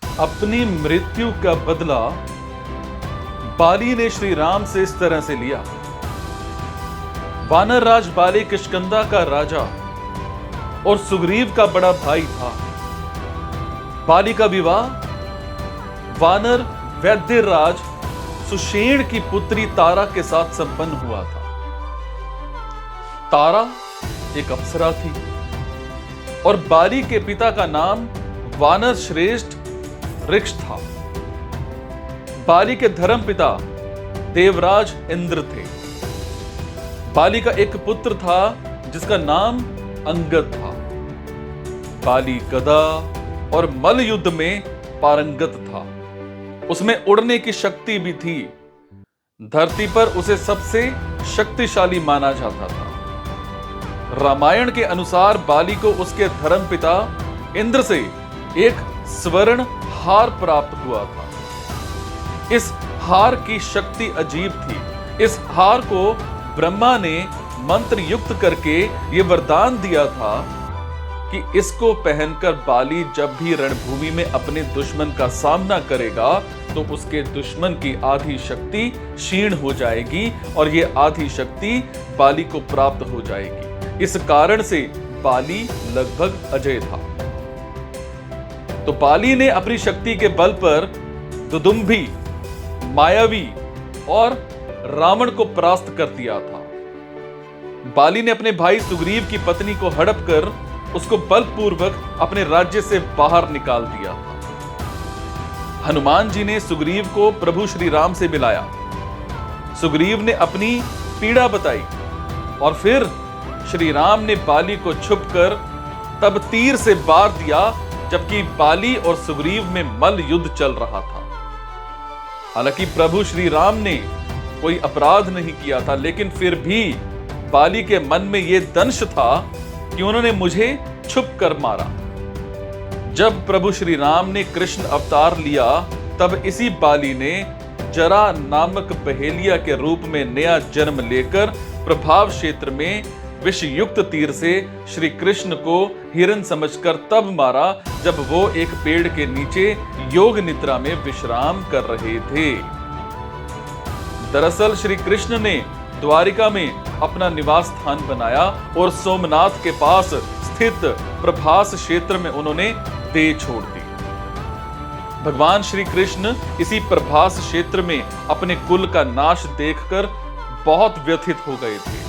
अपनी मृत्यु का बदला बाली ने श्री राम से इस तरह से लिया। वानर राज बाली किष्किंधा का राजा और सुग्रीव का बड़ा भाई था। बाली का विवाह वानर वैद्य राज सुषेण की पुत्री तारा के साथ संपन्न हुआ था। तारा एक अप्सरा थी और बाली के पिता का नाम वानर श्रेष्ठ ऋक्ष था। बाली के धर्म पिता देवराज इंद्र थे। बाली का एक पुत्र था जिसका नाम अंगद था। बाली गदा और मल्ल युद्ध में पारंगत था। उसमें उड़ने की शक्ति भी थी। धरती पर उसे सबसे शक्तिशाली माना जाता था। रामायण के अनुसार बाली को उसके धर्मपिता इंद्र से एक स्वर्ण हार प्राप्त हुआ था। इस हार की शक्ति अजीब थी। इस हार को ब्रह्मा ने मंत्र युक्त करके यह वरदान दिया था कि इसको पहनकर बाली जब भी रणभूमि में अपने दुश्मन का सामना करेगा तो उसके दुश्मन की आधी शक्ति क्षीण हो जाएगी और यह आधी शक्ति बाली को प्राप्त हो जाएगी। इस कारण से बाली लगभग अजय था। तो बाली ने अपनी शक्ति के बल पर दुदुम्भी, मायावी और रावण को परास्त कर दिया था। बाली ने अपने भाई सुग्रीव की पत्नी को हड़प कर उसको बलपूर्वक अपने राज्य से बाहर निकाल दिया था। हनुमान जी ने सुग्रीव को प्रभु श्री राम से मिलाया। सुग्रीव ने अपनी पीड़ा बताई और फिर श्री राम ने बाली को छुपकर तब तीर से वार दिया जबकि बाली और सुग्रीव में मल्ल युद्ध चल रहा था। हालांकि प्रभु श्री राम ने कोई अपराध नहीं किया था, लेकिन फिर भी बाली के मन में यह दंश था कि उन्होंने मुझे छुप कर मारा। जब प्रभु श्री राम ने कृष्ण अवतार लिया तब इसी बाली ने जरा नामक बहेलिया के रूप में नया जन्म लेकर प्रभाव क्षेत्र में विषयुक्त तीर से श्री कृष्ण को हिरण समझकर तब मारा जब वो एक पेड़ के नीचे योग निद्रा में विश्राम कर रहे थे। दरअसल श्री कृष्ण ने द्वारिका में अपना निवास स्थान बनाया और सोमनाथ के पास स्थित प्रभास क्षेत्र में उन्होंने देह छोड़ दी। भगवान श्री कृष्ण इसी प्रभास क्षेत्र में अपने कुल का नाश देखकर बहुत व्यथित हो गए थे।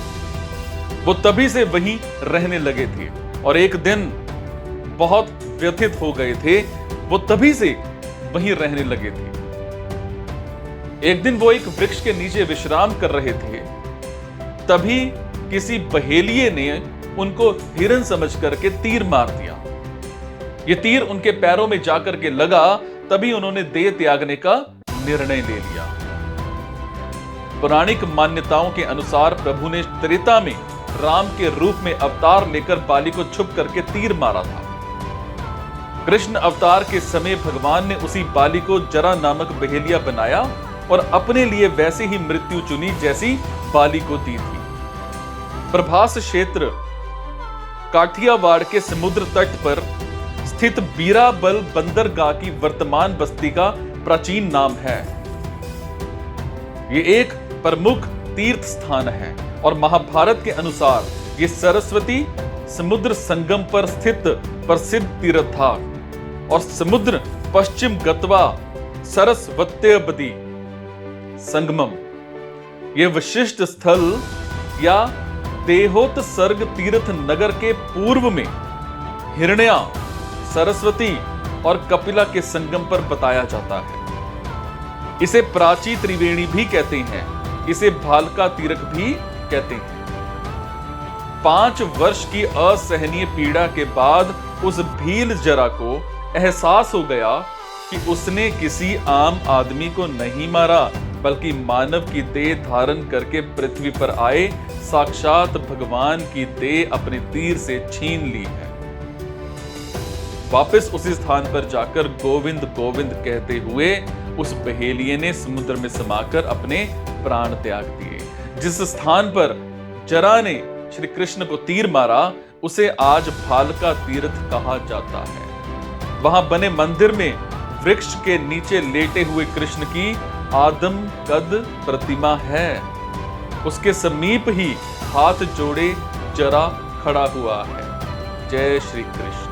वो तभी से वहीं रहने लगे थे और एक दिन बहुत व्यथित हो गए थे, वो तभी से वहीं रहने लगे थे। एक दिन वो एक वृक्ष के नीचे विश्राम कर रहे थे, तभी किसी बहेलिये ने उनको हिरण समझ करके तीर मार दिया। ये तीर उनके पैरों में जाकर के लगा, तभी उन्होंने देह त्यागने का निर्णय ले लिया। पौराणिक मान्यताओं के अनुसार प्रभु ने त्रेता में राम के रूप में अवतार लेकर बाली को छुप करके तीर मारा था। कृष्ण अवतार के समय भगवान ने उसी बाली को जरा नामक बहेलिया बनाया और अपने लिए वैसे ही मृत्यु चुनी जैसी बाली को दी थी। प्रभास क्षेत्र काठियावाड़ के समुद्र तट पर स्थित बीराबल बंदरगाह की वर्तमान बस्ती का प्राचीन नाम है। यह एक प्रमुख तीर्थ स्थान है और महाभारत के अनुसार यह सरस्वती समुद्र संगम पर स्थित प्रसिद्ध तीर्थ था और समुद्र पश्चिम गत्वा सरस्वत्यवती संगमम यह विशिष्ट स्थल या देहोत्सर्ग तीर्थ नगर के पूर्व में हिरण्या, सरस्वती और कपिला के संगम पर बताया जाता है। इसे प्राची त्रिवेणी भी कहते हैं, इसे भालका तीर्थ भी कहते हैं। 5 वर्ष की असहनीय पीड़ा के बाद उस भील जरा को एहसास हो गया कि उसने किसी आम आदमी को नहीं मारा, बल्कि मानव की देह धारण करके पृथ्वी पर आए साक्षात भगवान की देह अपने तीर से छीन ली है। वापस उसी स्थान पर जाकर गोविंद गोविंद कहते हुए उस बहेलिये ने समुद्र में समाकर अपने प्राण त्याग दिए। जिस स्थान पर जरा ने श्री कृष्ण को तीर मारा उसे आज भालका तीर्थ कहा जाता है। वहां बने मंदिर में वृक्ष के नीचे लेटे हुए कृष्ण की आदम कद प्रतिमा है। उसके समीप ही हाथ जोड़े जरा खड़ा हुआ है। जय श्री कृष्ण।